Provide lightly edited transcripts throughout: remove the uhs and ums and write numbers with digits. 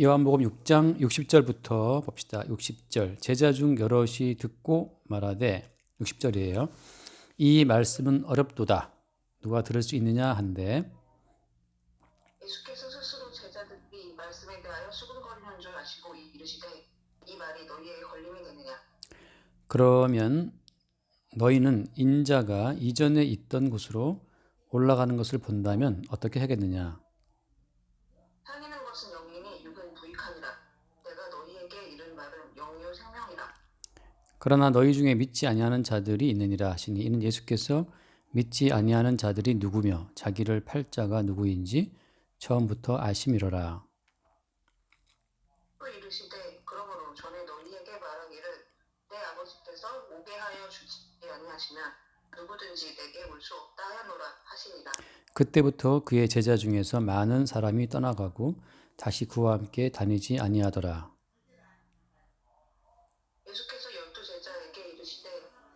요한복음 6장 60절부터 봅시다. 60절. 제자 중 여럿이 듣고 말하되 60절이에요. 이 말씀은 어렵도다. 누가 들을 수 있느냐 한데 예수께서 스스로 제자들이 이 말씀에 대하여 수군거리는 줄 아시고 이르시되 이 말이 너희에게 걸림이 되느냐. 그러면 너희는 인자가 이전에 있던 곳으로 올라가는 것을 본다면 어떻게 하겠느냐. 상이는 것은 영이니 육은 부익하니라. 내가 너희에게 이른 말은 영이요 생명이라. 그러나 너희 중에 믿지 아니하는 자들이 있느니라 하시니 이는 예수께서 믿지 아니하는 자들이 누구며 자기를 팔 자가 누구인지 처음부터 아심이로라. 또 이르시되 그러므로 전에 너희에게 말하기를 내 아버지께서 오게 하여 주지 아니하시면 누구든지 내게 올 수 없다 하노라 하시니라. 그때부터 그의 제자 중에서 많은 사람이 떠나가고 다시 그와 함께 다니지 아니하더라. 예수께서 12제자에게 이르시되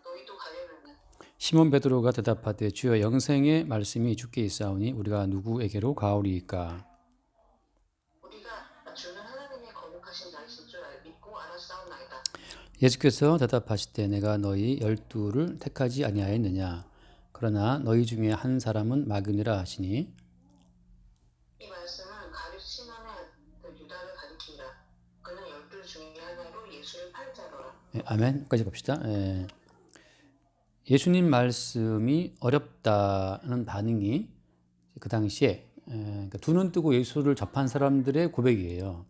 너희도 가려느냐. 시몬 베드로가 대답하되 주여 영생의 말씀이 주께 있사오니 우리가 누구에게로 가오리이까. 우리가 주는 하나님의 거룩하신 자이신 줄 믿고 알았사옵나이다. 예수께서 대답하시되 내가 너희 12를 택하지 아니하였느냐. 그러나 너희 중에 한 사람은 마귀니라 하시니 이 말씀은 가룟 시몬의 아들 유다를 가리키니라. 그는 12 중에 하나로 예수를 팔 자로라. 아멘. 여기까지 봅시다. 예수님 말씀이 어렵다는 반응이 그 당시에 그러니까 두 눈 뜨고 예수를 접한 사람들의 고백이에요.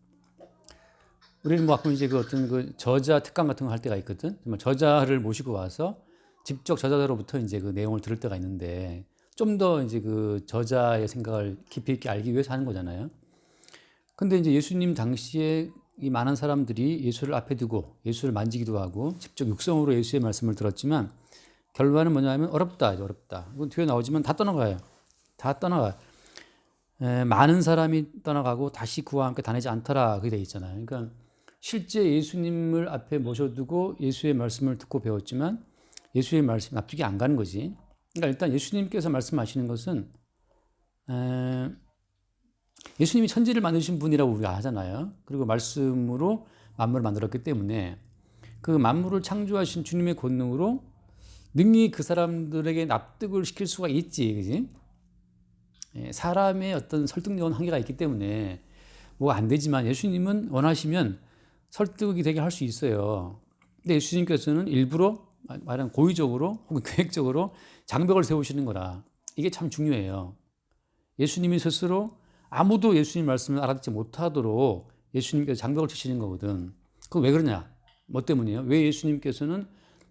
우리는 뭐 가끔 이제 그 어떤 그 저자 특강 같은 거 할 때가 있거든. 정말 저자를 모시고 와서 직접 저자로부터 이제 그 내용을 들을 때가 있는데 좀 더 이제 그 저자의 생각을 깊이 있게 알기 위해서 하는 거잖아요. 근데 이제 예수님 당시에 이 많은 사람들이 예수를 앞에 두고 예수를 만지기도 하고 직접 육성으로 예수의 말씀을 들었지만 결과는 뭐냐면 어렵다, 어렵다. 이건 뒤에 나오지만 다 떠나가요. 다 떠나가요. 많은 사람이 떠나가고 다시 그와 함께 다니지 않더라. 그게 돼 있잖아요. 그러니까 실제 예수님을 앞에 모셔두고 예수의 말씀을 듣고 배웠지만 예수의 말씀이 납득이 안 가는 거지. 그러니까 일단 예수님께서 말씀하시는 것은 예수님이 천지를 만드신 분이라고 우리가 하잖아요. 그리고 말씀으로 만물을 만들었기 때문에 그 만물을 창조하신 주님의 권능으로 능히 그 사람들에게 납득을 시킬 수가 있지, 그지? 사람의 어떤 설득력은 한계가 있기 때문에 뭐가 안 되지만 예수님은 원하시면 설득이 되게 할 수 있어요. 근데 예수님께서는 일부러 말하는 고의적으로 혹은 계획적으로 장벽을 세우시는 거라. 이게 참 중요해요. 예수님이 스스로 아무도 예수님 말씀을 알아듣지 못하도록 예수님께서 장벽을 치시는 거거든. 그거 왜 그러냐? 뭐 때문이에요? 왜 예수님께서는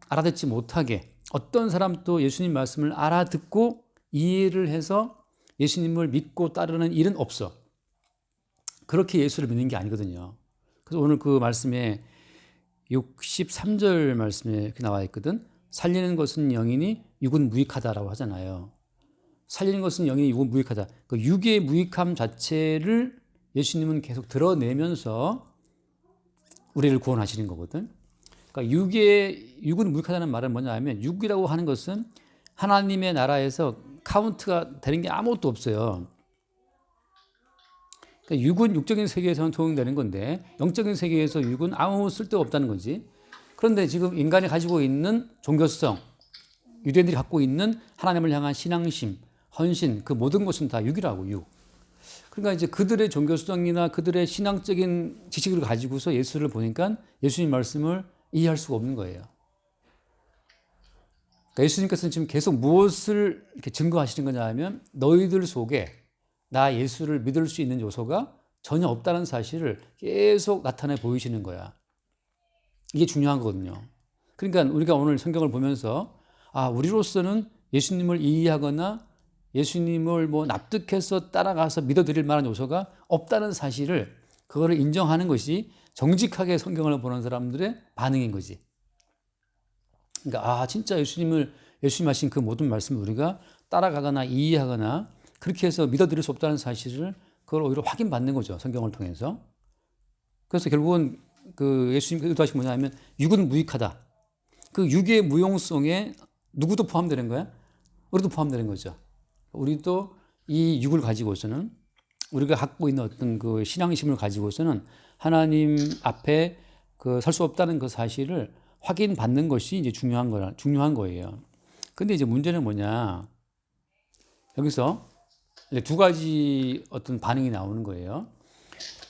알아듣지 못하게 어떤 사람도 예수님 말씀을 알아듣고 이해를 해서 예수님을 믿고 따르는 일은 없어. 그렇게 예수를 믿는 게 아니거든요. 그래서 오늘 그 말씀에 63절 말씀에 이렇게 나와 있거든. 살리는 것은 영이니 육은 무익하다라고 하잖아요. 살리는 것은 영이 육은 무익하다. 그 육의 무익함 자체를 예수님은 계속 드러내면서 우리를 구원하시는 거거든. 그러니까 육은 무익하다는 말은 뭐냐 하면 육이라고 하는 것은 하나님의 나라에서 카운트가 되는 게 아무것도 없어요. 그러니까 육은 육적인 세계에서는 통용되는 건데 영적인 세계에서 육은 아무 쓸데가 없다는 거지. 그런데 지금 인간이 가지고 있는 종교성, 유대인들이 갖고 있는 하나님을 향한 신앙심, 헌신, 그 모든 것은 다 육이라고, 육. 그러니까 이제 그들의 종교성이나 그들의 신앙적인 지식을 가지고서 예수를 보니까 예수님 말씀을 이해할 수가 없는 거예요. 그러니까 예수님께서는 지금 계속 무엇을 이렇게 증거하시는 거냐 하면 너희들 속에 나 예수를 믿을 수 있는 요소가 전혀 없다는 사실을 계속 나타내 보이시는 거야. 이게 중요한 거거든요. 그러니까 우리가 오늘 성경을 보면서 우리로서는 예수님을 이해하거나 예수님을 뭐 납득해서 따라가서 믿어드릴 만한 요소가 없다는 사실을 그거를 인정하는 것이 정직하게 성경을 보는 사람들의 반응인 거지. 그러니까 진짜 예수님 하신 그 모든 말씀을 우리가 따라가거나 이해하거나 그렇게 해서 믿어드릴 수 없다는 사실을 그걸 오히려 확인받는 거죠. 성경을 통해서. 그래서 결국은 그 예수님께서 의도하신 뭐냐면 육은 무익하다. 그 육의 무용성에 누구도 포함되는 거야? 우리도 포함되는 거죠. 우리도 이 육을 가지고서는 우리가 갖고 있는 어떤 그 신앙심을 가지고서는 하나님 앞에 그 설 수 없다는 그 사실을 확인받는 것이 이제 중요한 거예요. 근데 이제 문제는 뭐냐? 여기서 이제 두 가지 어떤 반응이 나오는 거예요.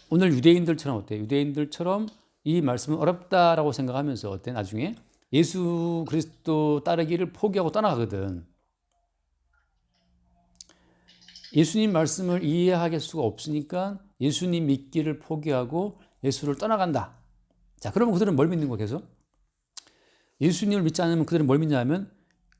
오늘 유대인들처럼 어때요? 유대인들처럼 이 말씀은 어렵다라고 생각하면서 어때? 나중에 예수 그리스도 따르기를 포기하고 떠나가거든. 예수님 말씀을 이해할 수가 없으니까 예수님 믿기를 포기하고 예수를 떠나간다. 자, 그러면 그들은 뭘 믿는 거야, 계속? 예수님을 믿지 않으면 그들은 뭘 믿냐면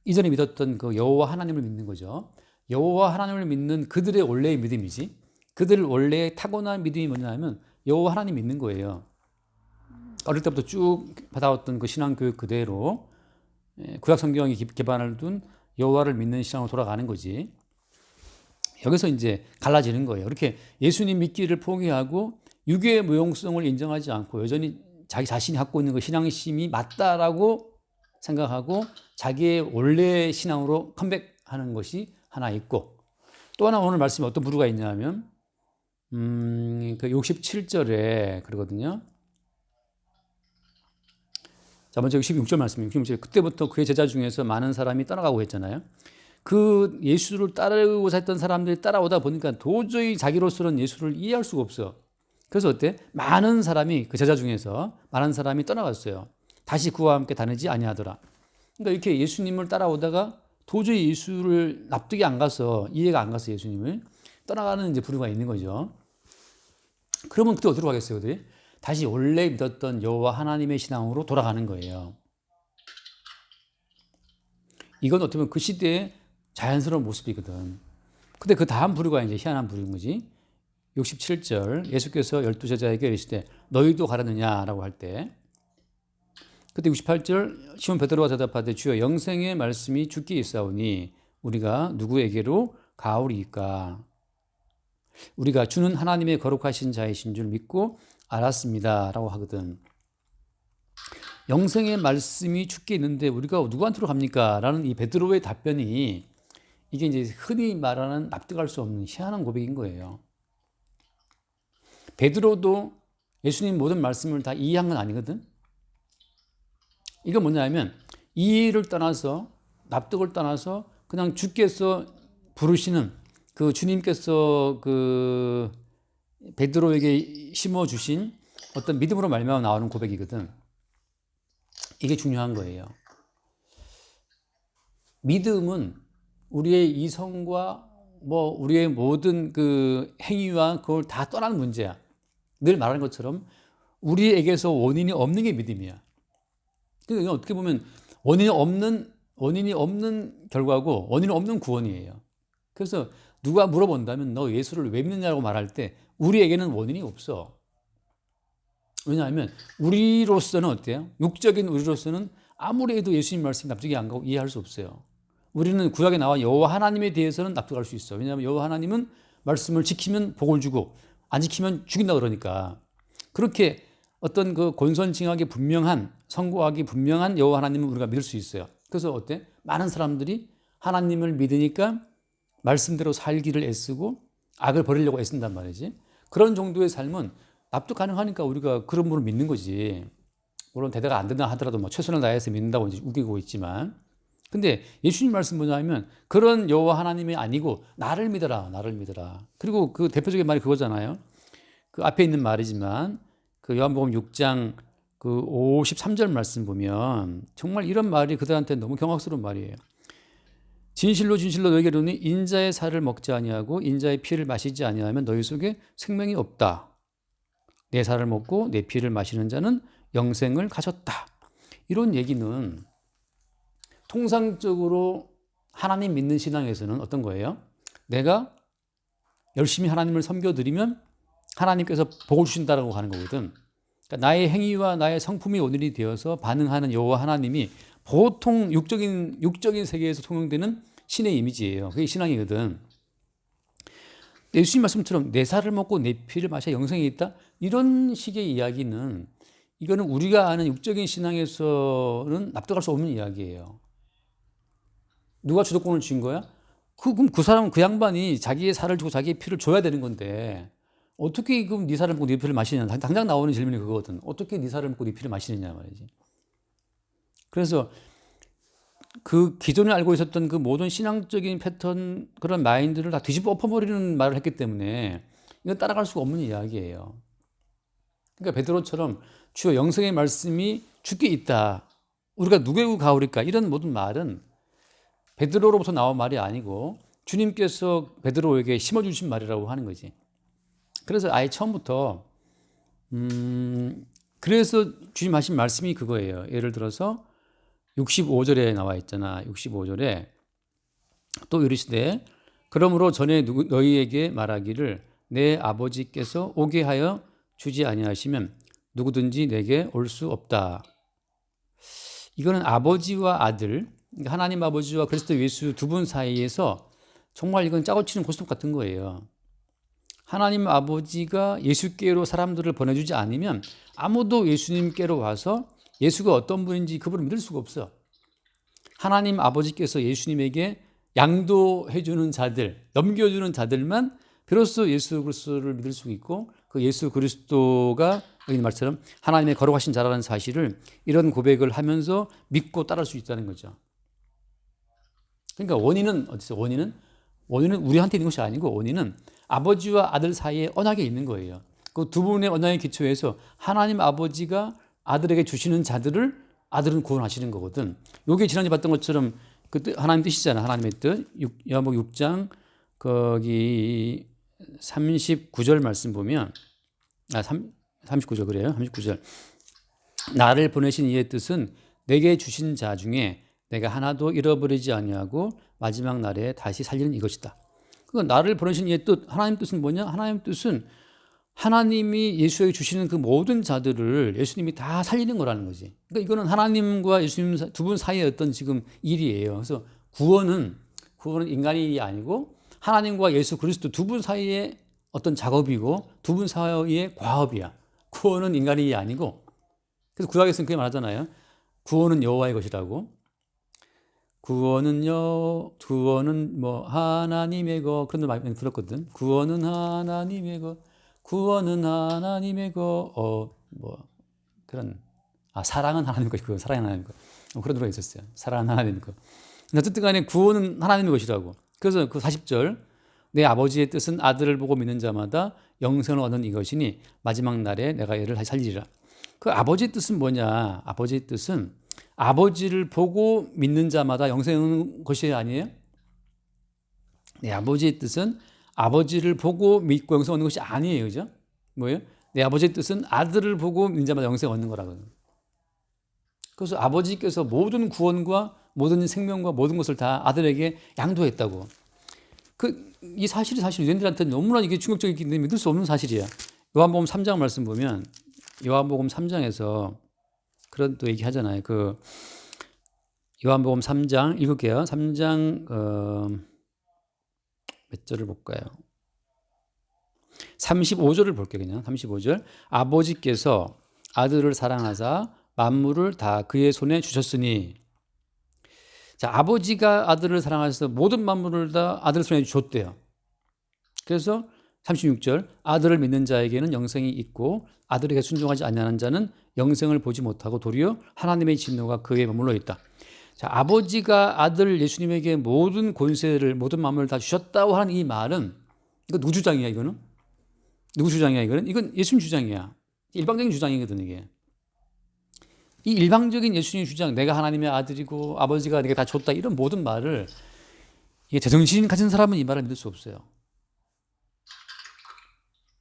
이전에 믿었던 그 여호와 하나님을 믿는 거죠. 여호와 하나님을 믿는 그들의 원래의 믿음이지. 그들 원래의 타고난 믿음이 뭐냐면 여호와 하나님 믿는 거예요. 어릴 때부터 쭉 받아왔던 그 신앙 교육 그대로 구약 성경이 기반을 둔 여호와를 믿는 신앙으로 돌아가는 거지. 여기서 이제 갈라지는 거예요. 이렇게 예수님 믿기를 포기하고 유교의 무용성을 인정하지 않고 여전히 자기 자신이 갖고 있는 그 신앙심이 맞다라고 생각하고 자기의 원래 신앙으로 컴백하는 것이 하나 있고, 또 하나 오늘 말씀에 어떤 부류가 있냐면 그 67절에 그러거든요. 자, 먼저 16절 말씀입니다. 16절. 그때부터 그의 제자 중에서 많은 사람이 떠나가고 했잖아요. 그 예수를 따르고자 했던 사람들이 따라오다 보니까 도저히 자기로서는 예수를 이해할 수가 없어. 그래서 어때? 많은 사람이 그 제자 중에서 많은 사람이 떠나갔어요. 다시 그와 함께 다니지 아니하더라. 그러니까 이렇게 예수님을 따라오다가 도저히 예수를 납득이 안 가서 이해가 안 가서 예수님을 떠나가는 이제 부류가 있는 거죠. 그러면 그때 어디로 가겠어요, 그들이? 다시 원래 믿었던 여호와 하나님의 신앙으로 돌아가는 거예요. 이건 어떻게 보면 그 시대의 자연스러운 모습이거든. 근데 그 다음 부류가 이제 희한한 부류인 거지. 67절 예수께서 12제자에게 이르시되 너희도 가려느냐라고 할 때, 그때 68절 시몬 베드로가 대답하되 주여 영생의 말씀이 주께 있사오니 우리가 누구에게로 가오리이까? 우리가 주는 하나님의 거룩하신 자이신 줄 믿고 알았습니다 라고 하거든. 영생의 말씀이 주께 있는데 우리가 누구한테로 갑니까? 라는 이 베드로의 답변이 이게 이제 흔히 말하는 납득할 수 없는 희한한 고백인 거예요. 베드로도 예수님 모든 말씀을 다 이해한 건 아니거든. 이건 뭐냐면 이해를 떠나서 납득을 떠나서 그냥 주께서 부르시는 그 주님께서 그 베드로에게 심어주신 어떤 믿음으로 말미암아 나오는 고백이거든. 이게 중요한 거예요. 믿음은 우리의 이성과 뭐 우리의 모든 그 행위와 그걸 다 떠나는 문제야. 늘 말하는 것처럼 우리에게서 원인이 없는 게 믿음이야. 그러니까 어떻게 보면 원인이 없는 결과고 원인이 없는 구원이에요. 그래서 누가 물어본다면 너 예수를 왜 믿느냐고 말할 때 우리에게는 원인이 없어. 왜냐하면 우리로서는 어때요? 육적인 우리로서는 아무리 해도 예수님 말씀이 납득이 안 가고 이해할 수 없어요. 우리는 구약에 나와 여호와 하나님에 대해서는 납득할 수 있어. 왜냐하면 여호와 하나님은 말씀을 지키면 복을 주고 안 지키면 죽인다 그러니까. 그렇게 어떤 그 권선징악이 분명한, 선고하기 분명한 여호와 하나님은 우리가 믿을 수 있어요. 그래서 어때? 많은 사람들이 하나님을 믿으니까 말씀대로 살기를 애쓰고 악을 버리려고 애쓴단 말이지. 그런 정도의 삶은 납득 가능하니까 우리가 그런 분을 믿는 거지. 물론 대대가 안 된다 하더라도 뭐 최선을 다해서 믿는다고 이제 우기고 있지만, 근데 예수님 말씀 뭐냐면 그런 여호와 하나님이 아니고 나를 믿어라, 나를 믿어라. 그리고 그 대표적인 말이 그거잖아요. 그 앞에 있는 말이지만 그 요한복음 6장 그 53절 말씀 보면 정말 이런 말이 그들한테 너무 경악스러운 말이에요. 진실로 진실로 너희에게 이르노니 인자의 살을 먹지 아니하고 인자의 피를 마시지 아니하면 너희 속에 생명이 없다. 내 살을 먹고 내 피를 마시는 자는 영생을 가졌다. 이런 얘기는 통상적으로 하나님 믿는 신앙에서는 어떤 거예요? 내가 열심히 하나님을 섬겨드리면 하나님께서 복을 주신다라고 하는 거거든. 그러니까 나의 행위와 나의 성품이 원인이 되어서 반응하는 여호와 하나님이 보통 육적인 세계에서 통용되는 신의 이미지예요. 그게 신앙이거든. 예수님 말씀처럼 내 살을 먹고 내 피를 마셔 영생이 있다? 이런 식의 이야기는 이거는 우리가 아는 육적인 신앙에서는 납득할 수 없는 이야기예요. 누가 주도권을 쥔 거야? 그럼 그 사람은 그 양반이 자기의 살을 주고 자기의 피를 줘야 되는 건데 어떻게 그럼 네 살을 먹고 네 피를 마시느냐. 당장 나오는 질문이 그거거든. 어떻게 네 살을 먹고 네 피를 마시느냐 말이지. 그래서 그 기존에 알고 있었던 그 모든 신앙적인 패턴 그런 마인드를 다 뒤집어 엎어버리는 말을 했기 때문에 이건 따라갈 수가 없는 이야기예요. 그러니까 베드로처럼 주여 영생의 말씀이 주께 있다. 우리가 누구에게 가오리까? 이런 모든 말은 베드로로부터 나온 말이 아니고 주님께서 베드로에게 심어주신 말이라고 하는 거지. 그래서 아예 처음부터 그래서 주님 하신 말씀이 그거예요. 예를 들어서 65절에 나와 있잖아. 65절에 또 이르시되 그러므로 전에 너희에게 말하기를 내 아버지께서 오게 하여 주지 아니하시면 누구든지 내게 올 수 없다. 이거는 아버지와 아들, 하나님 아버지와 그리스도 예수 두 분 사이에서 정말 이건 짜고 치는 고스톱 같은 거예요. 하나님 아버지가 예수께로 사람들을 보내주지 않으면 아무도 예수님께로 와서 예수가 어떤 분인지 그분을 믿을 수가 없어. 하나님 아버지께서 예수님에게 양도해주는 자들, 넘겨주는 자들만 비로소 예수 그리스도를 믿을 수 있고 그 예수 그리스도가 여기 말처럼 하나님의 거룩하신 자라는 사실을 이런 고백을 하면서 믿고 따를 수 있다는 거죠. 그러니까 원인은 어디서 원인은 우리한테 있는 것이 아니고 원인은 아버지와 아들 사이에 언약에 있는 거예요. 그 두 분의 언약의 기초에서 하나님 아버지가 아들에게 주시는 자들을 아들은 구원하시는 거거든. 요게 지난주에 봤던 것처럼 그 하나님 뜻이잖아. 하나님의 뜻. 요한복음 6장 거기 39절 말씀 보면 39절 그래요. 39절. 나를 보내신 이의 뜻은 내게 주신 자 중에 내가 하나도 잃어버리지 아니하고 마지막 날에 다시 살리는 이것이다. 그러니까 나를 보내신 이의 뜻, 하나님 뜻은 뭐냐? 하나님 뜻은 하나님이 예수에게 주시는 그 모든 자들을 예수님이 다 살리는 거라는 거지. 그러니까 이거는 하나님과 예수님 두 분 사이의 어떤 지금 일이에요. 그래서 구원은 인간의 일이 아니고 하나님과 예수 그리스도 두 분 사이의 어떤 작업이고 두 분 사이의 과업이야. 구원은 인간의 일이 아니고. 그래서 구약에서는 그렇게 말하잖아요. 구원은 여호와의 것이라고. 구원은 뭐 하나님의 것 그런 거 많이 들었거든. 구원은 하나님의 것. 구원은 하나님의 것. 뭐 그런 사랑은 하나님의 것이고 사랑은 하나님의 것. 그런 노래가 있었어요. 사랑은 하나님의 것. 어쨌든 간에 구원은 하나님의 것이라고. 그래서 그 40절 내 아버지의 뜻은 아들을 보고 믿는 자마다 영생을 얻는 이것이니 마지막 날에 내가 얘를 다시 살리리라. 그 아버지의 뜻은 뭐냐? 아버지의 뜻은 아버지를 보고 믿는 자마다 영생을 얻는 것이 아니에요? 내 아버지의 뜻은 아버지를 보고 믿고 영생 얻는 것이 아니에요. 그죠? 뭐예요? 내 아버지의 뜻은 아들을 보고 믿는 자마다 영생 얻는 거라고요. 그래서 아버지께서 모든 구원과 모든 생명과 모든 것을 다 아들에게 양도했다고. 이 사실이 사실 유대인들한테는 너무나 이게 충격적이기 때문에 믿을 수 없는 사실이야. 요한복음 3장 말씀 보면 요한복음 3장에서 그런 또 얘기하잖아요. 그 요한복음 3장 읽을게요. 3장 몇 절을 볼까요? 35절을 볼게요. 그냥 35절. 아버지께서 아들을 사랑하사 만물을 다 그의 손에 주셨으니. 자, 아버지가 아들을 사랑하셔서 모든 만물을 다 아들 손에 줬대요. 그래서 36절 아들을 믿는 자에게는 영생이 있고 아들에게 순종하지 않는 자는 영생을 보지 못하고 도리어 하나님의 진노가 그에 머물러 있다. 자, 아버지가 아들 예수님에게 모든 권세를 모든 만물을 다 주셨다고 하는 이 말은 이거 누구 주장이야 이거는? 누구 주장이야 이거는? 이건 예수님 주장이야. 일방적인 주장이거든 이게. 이 일방적인 예수님 주장, 내가 하나님의 아들이고 아버지가 내게 다 줬다 이런 모든 말을 이게 제정신 가진 사람은 이 말을 믿을 수 없어요.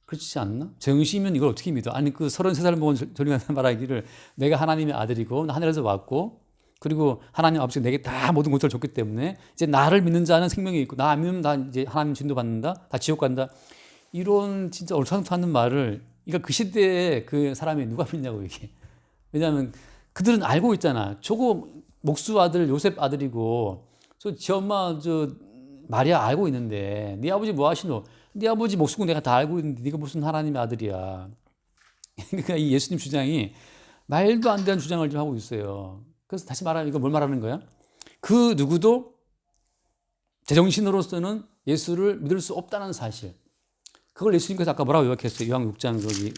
그렇지 않나? 제정신이면 이걸 어떻게 믿어? 아니 그 33살 먹은 젊은이가 말하기를 내가 하나님의 아들이고 하늘에서 왔고 그리고 하나님 아버지가 내게 다 모든 것을 줬기 때문에 이제 나를 믿는 자는 생명이 있고 나 안 믿으면 나 이제 하나님 진도 받는다, 다 지옥 간다. 이런 진짜 얼토당토하는 말을 그러니까 그 시대에 그 사람이 누가 믿냐고 이게. 왜냐하면 그들은 알고 있잖아. 저거 목수 아들 요셉 아들이고 지 엄마 마리아 알고 있는데 네 아버지 뭐 하시노? 네 아버지 목수고 내가 다 알고 있는데 네가 무슨 하나님의 아들이야. 그러니까 이 예수님 주장이 말도 안 되는 주장을 좀 하고 있어요. 그래서 다시 말하면 이거 뭘 말하는 거야? 그 누구도 제정신으로서는 예수를 믿을 수 없다는 사실. 그걸 예수님께서 아까 뭐라고 요약했어요? 요한 6장 거기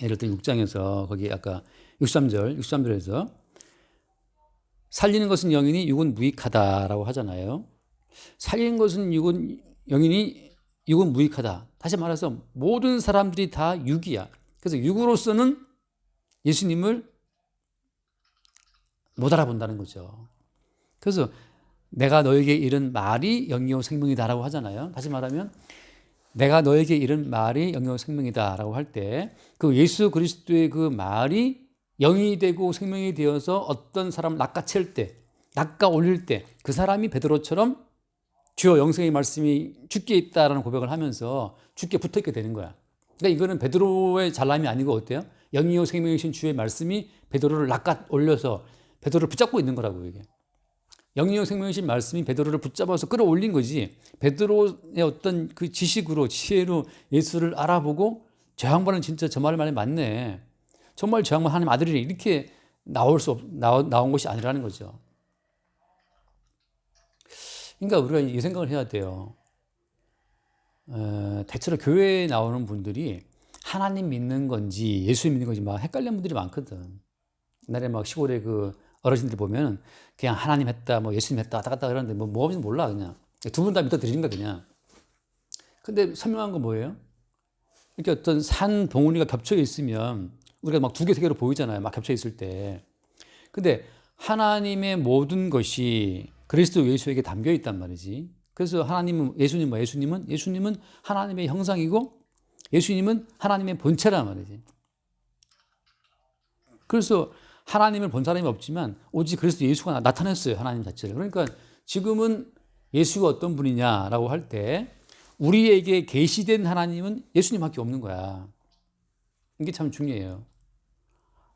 예를 들어 6장에서 거기 아까 63절에서 살리는 것은 영이니 육은 무익하다라고 하잖아요. 살리는 것은 영이니 육은 무익하다. 다시 말해서 모든 사람들이 다 육이야. 그래서 육으로서는 예수님을 못 알아본다는 거죠. 그래서 내가 너에게 이른 말이 영이요 생명이다라고 하잖아요. 다시 말하면 내가 너에게 이른 말이 영이요 생명이다라고 할 때 그 예수 그리스도의 그 말이 영이 되고 생명이 되어서 어떤 사람을 낚아챌 때, 낚아 올릴 때 그 사람이 베드로처럼 주여 영생의 말씀이 주께 있다라는 고백을 하면서 주께 붙어있게 되는 거야. 그러니까 이거는 베드로의 잘남이 아니고 어때요? 영이요 생명이신 주의 말씀이 베드로를 낚아 올려서 베드로를 붙잡고 있는 거라고 이게. 영이요 생명이신 말씀이 베드로를 붙잡아서 끌어올린 거지. 베드로의 어떤 그 지식으로 지혜로 예수를 알아보고 저 양반은 진짜 저 말이 맞네. 정말 저 양반 하나님 아들이래. 이렇게 나온 것이 아니라는 거죠. 그러니까 우리가 이 생각을 해야 돼요. 대체로 교회에 나오는 분들이 하나님 믿는 건지 예수 믿는 건지 막 헷갈리는 분들이 많거든. 옛날에 막 시골에 그 어르신들 보면 그냥 하나님 했다, 뭐 예수님 했다, 왔다 갔다 그러는데 뭐인지 몰라 그냥. 두 분 다 믿어드리는 거 그냥. 근데 선명한 건 뭐예요? 이렇게 어떤 산 봉우리가 겹쳐 있으면 우리가 막 두 개, 세 개로 보이잖아요. 막 겹쳐 있을 때. 근데 하나님의 모든 것이 그리스도 예수에게 담겨 있단 말이지. 그래서 예수님은 하나님의 형상이고 예수님은 하나님의 본체란 말이지. 그래서 하나님을 본 사람이 없지만 오직 그리스도 예수가 나타냈어요. 하나님 자체를. 그러니까 지금은 예수가 어떤 분이냐라고 할 때 우리에게 계시된 하나님은 예수님밖에 없는 거야. 이게 참 중요해요.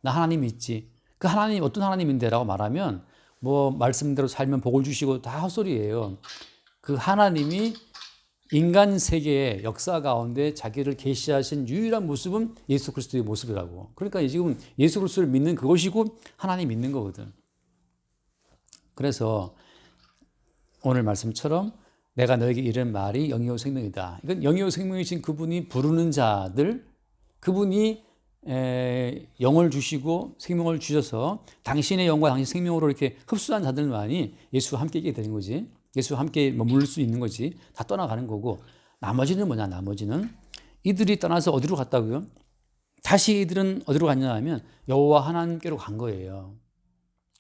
나 하나님 있지. 그 하나님 어떤 하나님인데 라고 말하면 뭐 말씀대로 살면 복을 주시고 다 헛소리예요. 그 하나님이 인간 세계의 역사 가운데 자기를 계시하신 유일한 모습은 예수 그리스도의 모습이라고. 그러니까 지금 예수 그리스도를 믿는 그것이고 하나님 믿는 거거든. 그래서 오늘 말씀처럼 내가 너에게 이른 말이 영이요 생명이다. 이건 영이요 생명이신 그분이 부르는 자들, 그분이 영을 주시고 생명을 주셔서 당신의 영과 당신 생명으로 이렇게 흡수한 자들만이 예수와 함께 있게 되는 거지. 예수와 함께 머물 수 있는 거지. 다 떠나가는 거고. 나머지는 뭐냐? 나머지는 이들이 떠나서 어디로 갔다고요? 다시 이들은 어디로 갔냐 하면 여호와 하나님께로 간 거예요.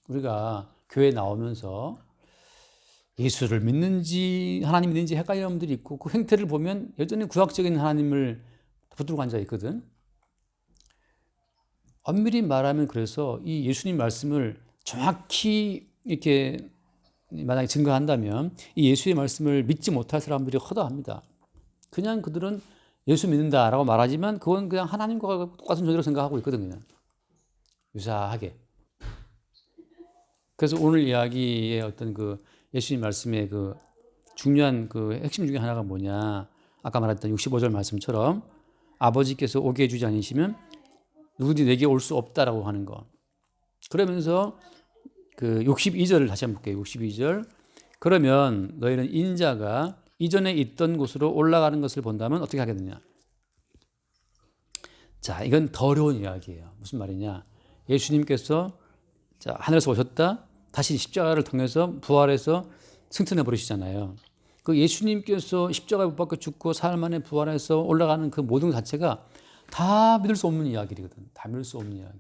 우리가 교회 나오면서 예수를 믿는지 하나님 믿는지 헷갈리는 분들이 있고 그 행태를 보면 여전히 구약적인 하나님을 붙들고 앉아 있거든. 엄밀히 말하면 그래서 이 예수님 말씀을 정확히 이렇게 만약에 증거한다면 이 예수의 말씀을 믿지 못할 사람들이 허다합니다. 그냥 그들은 예수 믿는다라고 말하지만 그건 그냥 하나님과 똑같은 존재로 생각하고 있거든요. 유사하게. 그래서 오늘 이야기의 어떤 그 예수님 말씀의 그 중요한 그 핵심 중에 하나가 뭐냐. 아까 말했던 65절 말씀처럼 아버지께서 오게 해주지 않으시면 누구든지 내게 올 수 없다라고 하는 거. 그러면서 그 62절을 다시 한번 볼게요. 62절. 그러면 너희는 인자가 이전에 있던 곳으로 올라가는 것을 본다면 어떻게 하게 되냐. 자, 이건 더 어려운 이야기예요. 무슨 말이냐. 예수님께서 자, 하늘에서 오셨다. 다시 십자가를 통해서 부활해서 승천해 버리시잖아요. 그 예수님께서 십자가에 못 박혀 죽고 사흘 만에 부활해서 올라가는 그 모든 것 자체가 다 믿을 수 없는 이야기거든. 다 믿을 수 없는 이야기.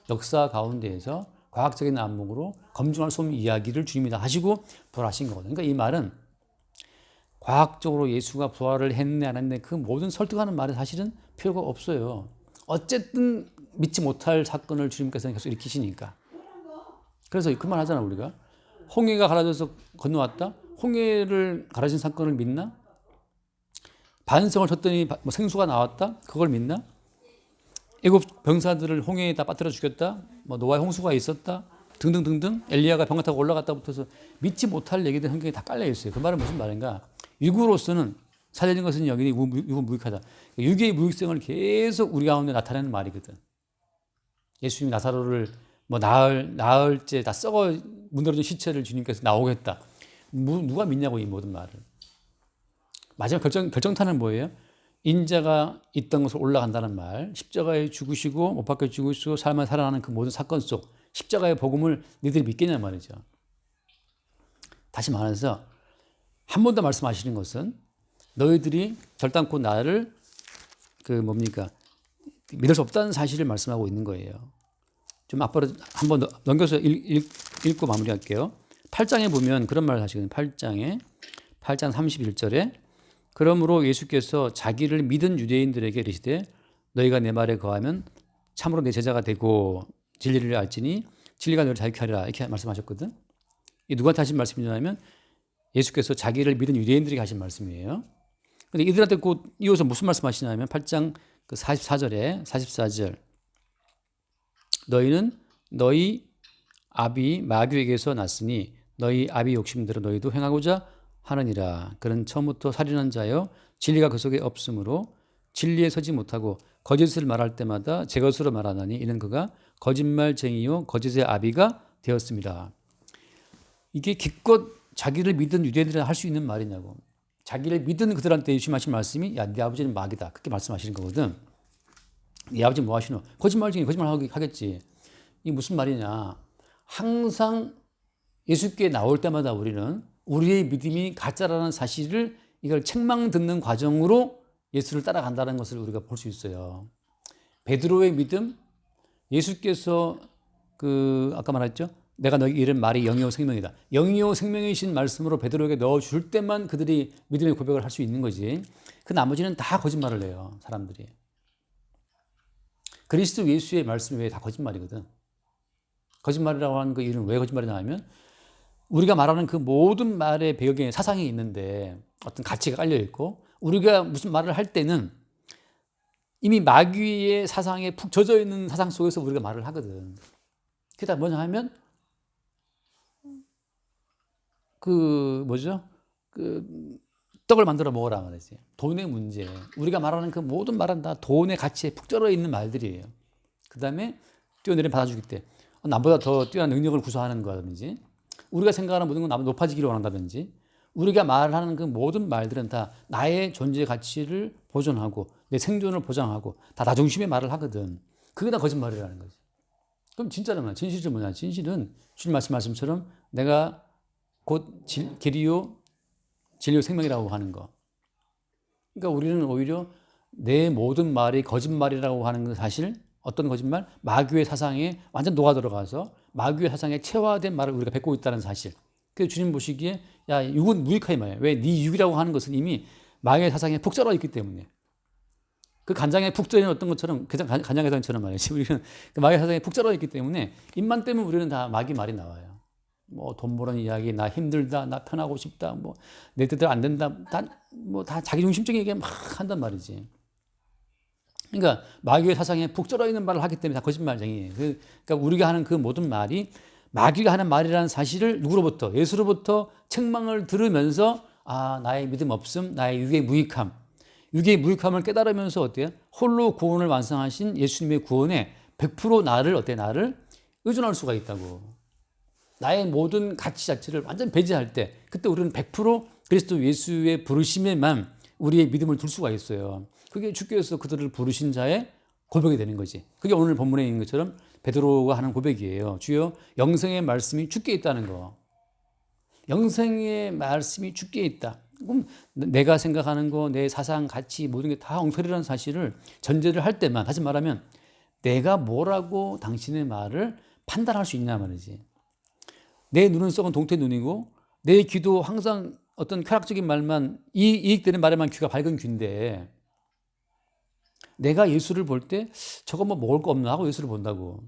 역사 가운데에서 과학적인 안목으로 검증할 수 없는 이야기를 주님이 다 하시고 부활하신 거거든요. 그러니까 이 말은 과학적으로 예수가 부활을 했네 안 했네 그 모든 설득하는 말은 사실은 필요가 없어요. 어쨌든 믿지 못할 사건을 주님께서는 계속 일으키시니까. 그래서 그 말 하잖아 우리가. 홍해가 갈라져서 건너왔다. 홍해를 갈라진 사건을 믿나? 반성을 쳤더니 생수가 나왔다. 그걸 믿나? 애굽 병사들을 홍해에다 빠뜨려 죽였다. 뭐 노아의 홍수가 있었다. 등등등등. 엘리야가 병 타고 올라갔다 붙어서 믿지 못할 얘기들 성경에 다 깔려 있어요. 그 말은 무슨 말인가? 육으로서는 살려진 것은 여기 육은 무익하다. 육의 무익성을 계속 우리 가운데 나타내는 말이거든. 예수님이 나사로를 뭐 나흘째 다 썩어 문드러진 시체를 주님께서 나오겠다. 누가 믿냐고 이 모든 말을. 마지막 결정타는 뭐예요? 인자가 있던 곳으로 올라간다는 말, 십자가에 죽으시고 못 박혀 죽으시고 삶을 살아나는 그 모든 사건 속 십자가의 복음을 너희들이 믿겠냐 말이죠. 다시 말해서 한 번 더 말씀하시는 것은 너희들이 결단코 나를 믿을 수 없다는 사실을 말씀하고 있는 거예요. 좀 앞으로 한번 넘겨서 읽고 마무리할게요. 8장에 보면 그런 말을 하시거든요. 8장 31절에 그러므로 예수께서 자기를 믿은 유대인들에게 이르시되 너희가 내 말에 거하면 참으로 내 제자가 되고 진리를 알지니 진리가 너를 자유케 하리라 이렇게 말씀하셨거든. 이 누구한테 하신 말씀이냐면 예수께서 자기를 믿은 유대인들에게 하신 말씀이에요. 근데 이들한테 곧 이어서 무슨 말씀하시냐면 8장 44절 너희는 너희 아비 마귀에게서 났으니 너희 아비 욕심대로 너희도 행하고자 하느니라. 그는 처음부터 살인한 자여 진리가 그 속에 없으므로 진리에 서지 못하고 거짓을 말할 때마다 제 것으로 말하나니 이는 그가 거짓말쟁이요 거짓의 아비가 되었습니다. 이게 기껏 자기를 믿은 유대인들이 할 수 있는 말이냐고. 자기를 믿은 그들한테 예수님 하신 말씀이 야, 네 아버지는 마귀다. 그렇게 말씀하시는 거거든. 네 아버지 뭐 하시노? 거짓말쟁이 거짓말 하겠지. 이게 무슨 말이냐. 항상 예수께 나올 때마다 우리는 우리의 믿음이 가짜라는 사실을 이걸 책망 듣는 과정으로 예수를 따라간다는 것을 우리가 볼 수 있어요. 베드로의 믿음, 예수께서 아까 말했죠. 내가 너희 이른 말이 영이요 생명이다. 영이요 생명이신 말씀으로 베드로에게 넣어줄 때만 그들이 믿음의 고백을 할 수 있는 거지. 그 나머지는 다 거짓말을 해요. 사람들이. 그리스도 예수의 말씀이 왜 다 거짓말이거든. 거짓말이라고 하는 그 이유는 왜 거짓말이냐 하면 우리가 말하는 그 모든 말의 배경에 사상이 있는데 어떤 가치가 깔려 있고 우리가 무슨 말을 할 때는 이미 마귀의 사상에 푹 젖어 있는 사상 속에서 우리가 말을 하거든. 그게 다 뭐냐 하면 떡을 만들어 먹으라 말이지. 돈의 문제. 우리가 말하는 그 모든 말은 다 돈의 가치에 푹 쩔어 있는 말들이에요. 그 다음에 뛰어내리면 받아주기 때 남보다 더 뛰어난 능력을 구사하는 거라든지 우리가 생각하는 모든 건 나보다 높아지기를 원한다든지 우리가 말하는 그 모든 말들은 다 나의 존재 가치를 보존하고 내 생존을 보장하고 다 나 중심의 말을 하거든. 그게 다 거짓말이라는 거지. 그럼 진짜는 뭐야? 진실은 뭐냐? 진실은 주님 말씀처럼 내가 곧 길이요 진리요 생명이라고 하는 거. 그러니까 우리는 오히려 내 모든 말이 거짓말이라고 하는 건 사실 어떤 거짓말? 마귀의 사상에 완전 녹아 들어가서 마귀의 사상에 체화된 말을 우리가 뱉고 있다는 사실. 그래서 주님 보시기에 야 육은 무익하이 말이야. 왜? 네 육이라고 하는 것은 이미 마귀의 사상에 푹 쩔어 있기 때문에. 그 간장에 푹 쩔어 있는 어떤 것처럼 간장 해상처럼 말이지. 우리는 그 마귀의 사상에 푹 쩔어 있기 때문에 입만 떼면 우리는 다 마귀 말이 나와요. 뭐 돈 버는 이야기, 나 힘들다, 나 편하고 싶다, 뭐 내 뜻대로 안 된다, 다 자기 중심적인 얘기 막 한단 말이지. 그러니까 마귀의 사상에 푹 쩔어 있는 말을 하기 때문에 다 거짓말쟁이에요. 그러니까 우리가 하는 그 모든 말이 마귀가 하는 말이라는 사실을 누구로부터? 예수로부터 책망을 들으면서 나의 믿음 없음, 나의 육의 무익함, 육의 무익함을 깨달으면서 어때요? 홀로 구원을 완성하신 예수님의 구원에 100% 나를 의존할 수가 있다고. 나의 모든 가치 자체를 완전 배제할 때 그때 우리는 100% 그리스도 예수의 부르심에만 우리의 믿음을 둘 수가 있어요. 그게 주께서 그들을 부르신 자의 고백이 되는 거지. 그게 오늘 본문에 있는 것처럼 베드로가 하는 고백이에요. 주여 영생의 말씀이 주께 있다는 거. 영생의 말씀이 주께 있다. 그럼 내가 생각하는 거, 내 사상, 가치 모든 게 다 엉터리라는 사실을 전제를 할 때만 다시 말하면 내가 뭐라고 당신의 말을 판단할 수 있냐 말이지. 내 눈은 썩은 동태 눈이고 내 귀도 항상 어떤 쾌락적인 말만 이익되는 말에만 귀가 밝은 귀인데 내가 예수를 볼 때 저거 뭐 먹을 거 없나 하고 예수를 본다고.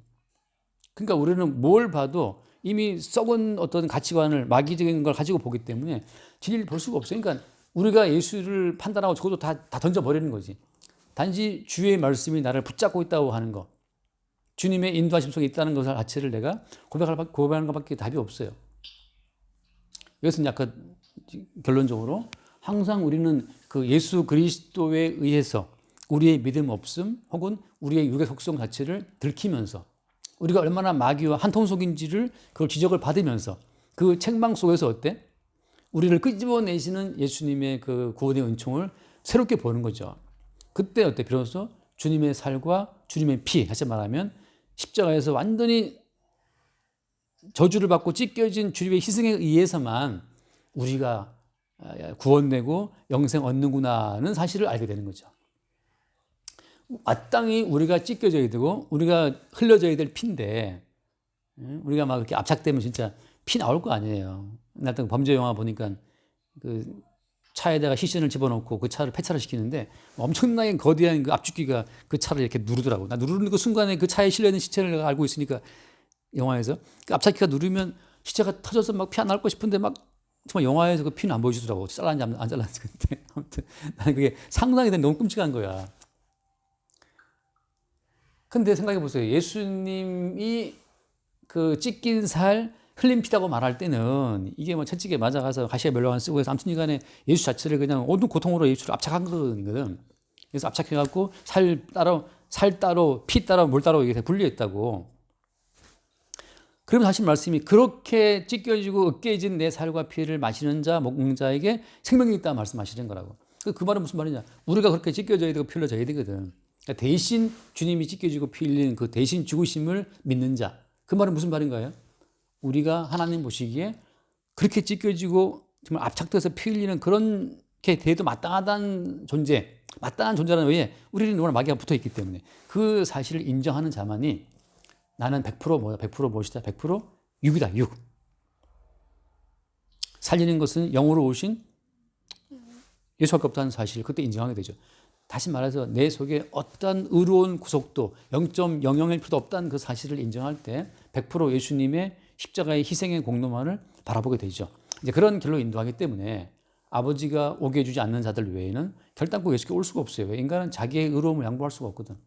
그러니까 우리는 뭘 봐도 이미 썩은 어떤 가치관을 마귀적인 걸 가지고 보기 때문에 진리를 볼 수가 없어요. 그러니까 우리가 예수를 판단하고 적어도 다 던져버리는 거지. 단지 주의 말씀이 나를 붙잡고 있다고 하는 거. 주님의 인도하심 속에 있다는 것을 자체를 내가 고백하는 것밖에 답이 없어요. 이것은 약간 결론적으로 항상 우리는 그 예수 그리스도에 의해서 우리의 믿음 없음 혹은 우리의 육의 속성 자체를 들키면서 우리가 얼마나 마귀와 한통 속인지를 그걸 지적을 받으면서 그 책망 속에서 어때? 우리를 끄집어내시는 예수님의 그 구원의 은총을 새롭게 보는 거죠. 그때 어때? 비로소 주님의 살과 주님의 피, 다시 말하면 십자가에서 완전히 저주를 받고 찢겨진 주님의 희생에 의해서만 우리가 구원되고 영생 얻는구나는 사실을 알게 되는 거죠. 마땅히 우리가 찢겨져야 되고 우리가 흘려져야 될 피인데 우리가 막 이렇게 압착되면 진짜 피 나올 거 아니에요. 나도 범죄 영화 보니까 그 차에다가 시신을 집어넣고 그 차를 폐차를 시키는데 엄청나게 거대한 그 압축기가 그 차를 이렇게 누르더라고. 나 누르는 그 순간에 그 차에 실려 있는 시체를 내가 알고 있으니까 영화에서 그 압착기가 누르면 시체가 터져서 막 피 안 나올 거 싶은데 막 정말 영화에서 그 피는 안 보여주더라고. 잘랐는지 안 잘랐는지. 근데 아무튼 나는 그게 상상이 된 너무 끔찍한 거야. 근데 생각해 보세요. 예수님이 그 찢긴 살 흘린 피라고 말할 때는 이게 뭐 채찍에 맞아가서 가시에 멸망을 쓰고 해서 아무튼 간에 예수 자체를 그냥 모든 고통으로 예수를 압착한 거거든. 그래서 압착해갖고 살 따로 피 따로 물 따로 이게 분리했다고. 그러면 하신 말씀이 그렇게 찢겨지고 으깨진 내 살과 피를 마시는 자, 먹는 자에게 생명이 있다 말씀하시는 거라고. 그 말은 무슨 말이냐? 우리가 그렇게 찢겨져야 되고 피 흘려져야 되거든. 그러니까 대신 주님이 찢겨지고 피 흘리는 그 대신 죽으심을 믿는 자. 그 말은 무슨 말인가요? 우리가 하나님 보시기에 그렇게 찢겨지고 정말 압착돼서 피 흘리는 그렇게 돼도 마땅한 존재라는 외에 우리는 워낙 마귀가 붙어 있기 때문에 그 사실을 인정하는 자만이 나는 100% 뭐야? 100% 무엇이다? 100% 육이다, 육. 살리는 것은 영으로 오신 예수밖에 없다는 사실, 그때 인정하게 되죠. 다시 말해서 내 속에 어떤 의로운 구속도 0.001%도 없다는 그 사실을 인정할 때 100% 예수님의 십자가의 희생의 공로만을 바라보게 되죠. 이제 그런 길로 인도하기 때문에 아버지가 오게 해주지 않는 자들 외에는 결단코 예수께 올 수가 없어요. 왜? 인간은 자기의 의로움을 양보할 수가 없거든.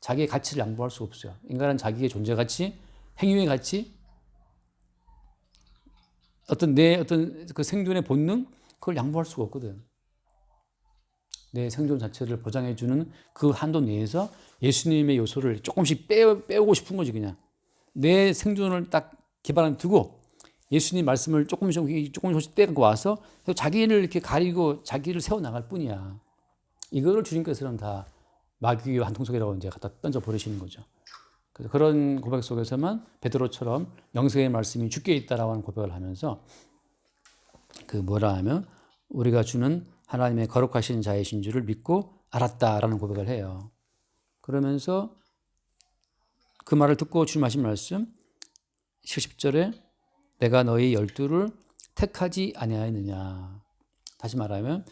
자기의 가치를 양보할 수가 없어요. 인간은 자기의 존재 가치, 행위의 가치, 어떤 그 생존의 본능, 그걸 양보할 수가 없거든. 내 생존 자체를 보장해주는 그 한도 내에서 예수님의 요소를 조금씩 빼오고 싶은 거지, 그냥. 내 생존을 딱 기반에 두고 예수님 말씀을 조금씩 떼고 와서 자기를 이렇게 가리고 자기를 세워나갈 뿐이야. 이거를 주님께서는 다 마귀와 한통속이라고 이제 갖다 던져버리시는 거죠. 그래서 그런 고백 속에서만 베드로처럼 영생의 말씀이 주께 있다라고 하는 고백을 하면서 그 뭐라 하면 우리가 주는 하나님의 거룩하신 자이신 줄을 믿고 알았다라는 고백을 해요. 그러면서 그 말을 듣고 주님 하신 말씀 10절에 내가 너희 12를 택하지 아니하였느냐. 다시 말하면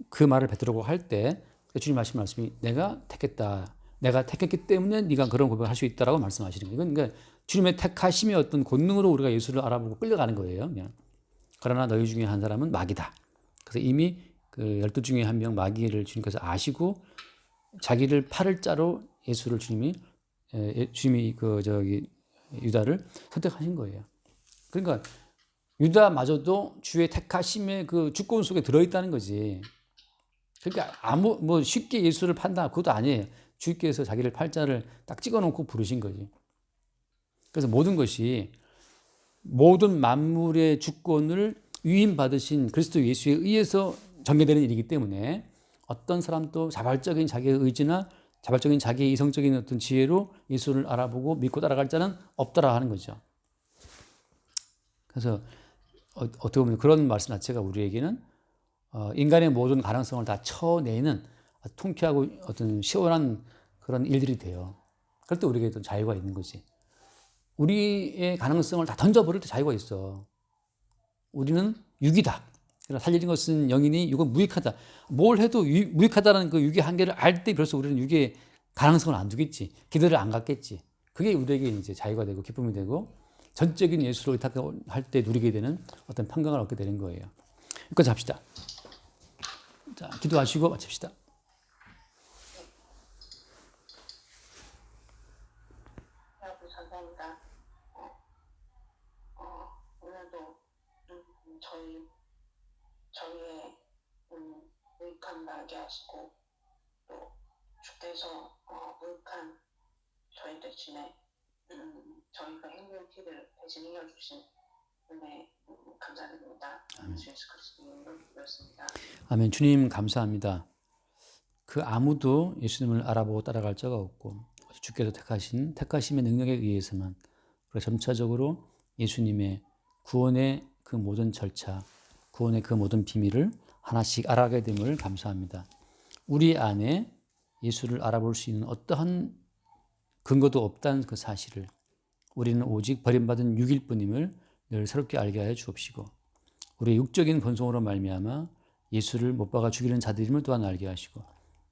그 말을 베드로가 할 때 주님 하신 말씀이 내가 택했다. 내가 택했기 때문에 네가 그런 고백을 할 수 있다라고 말씀하시는 거예요. 이건 그러니까 주님의 택하심의 어떤 권능으로 우리가 예수를 알아보고 끌려가는 거예요. 그냥. 그러나 너희 중에 한 사람은 마귀다. 그래서 이미 그 12 중에 한 명 마귀를 주님께서 아시고 자기를 팔을 자로 예수를 주님이 유다를 선택하신 거예요. 그러니까 유다마저도 주의 택하심의 그 주권 속에 들어있다는 거지. 그러니까 쉽게 예수를 판다 그것도 아니에요. 주께서 자기를 팔자를 딱 찍어놓고 부르신 거지. 그래서 모든 만물의 주권을 위임받으신 그리스도 예수에 의해서 전개되는 일이기 때문에 어떤 사람도 자발적인 자기의 의지나 자발적인 자기의 이성적인 어떤 지혜로 예수를 알아보고 믿고 따라갈 자는 없다라 하는 거죠. 그래서 어떻게 보면 그런 말씀 자체가 우리에게는 인간의 모든 가능성을 다 쳐내는 통쾌하고 어떤 시원한 그런 일들이 돼요. 그럴 때 우리에게 또 자유가 있는 거지. 우리의 가능성을 다 던져버릴 때 자유가 있어. 우리는 육이다. 살려진 것은 영이니 육은 무익하다. 뭘 해도 무익하다는 그 육의 한계를 알 때 비로소 우리는 육의 가능성을 안 두겠지. 기대를 안 갖겠지. 그게 우리에게 이제 자유가 되고 기쁨이 되고 전적인 예수를 의탁할 때 누리게 되는 어떤 평강을 얻게 되는 거예요. 여기까지 합시다. 자, 기도하시고 마칩시다. 감사합니다. 오늘도 저희의 무익함 나게 하시고 또 주께서 무익한 저희 대신에 저희가 힘든 길을 대신 이어주신 네, 감사드립니다. 주 예수 그리스도님으로 기도했습니다. 아멘. 주님 감사합니다. 그 아무도 예수님을 알아보고 따라갈 자가 없고 주께서 택하심의 능력에 의해서만 우리가 점차적으로 예수님의 구원의 그 모든 절차, 구원의 그 모든 비밀을 하나씩 알아가게 됨을 감사합니다. 우리 안에 예수를 알아볼 수 있는 어떠한 근거도 없다는 그 사실을 우리는 오직 버림받은 육일 뿐임을 늘 새롭게 알게 하여 주옵시고 우리의 육적인 본성으로 말미암아 예수를 못 박아 죽이는 자들임을 또한 알게 하시고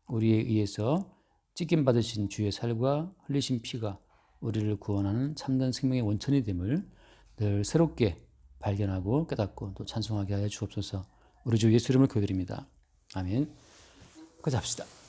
우리에 의해서 찢김 받으신 주의 살과 흘리신 피가 우리를 구원하는 참된 생명의 원천이 됨을 늘 새롭게 발견하고 깨닫고 또 찬송하게 하여 주옵소서. 우리 주 예수 이름을 기도드립니다. 아멘. 끝까지 합시다.